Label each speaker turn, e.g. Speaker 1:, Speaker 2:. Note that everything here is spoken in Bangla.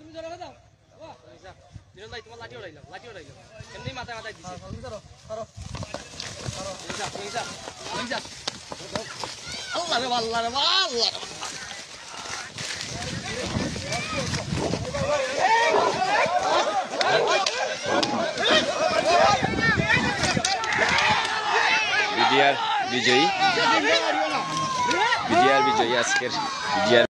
Speaker 1: তুমি ধরো দাও বিরল তোমার লাঠি উড়াইলাম এমনি মাথা মাথায় দিছি আল্লাহ রে আল্লাহ রে আল্লাহ
Speaker 2: বিডিআর বিজয়ী আজকের বিডিআর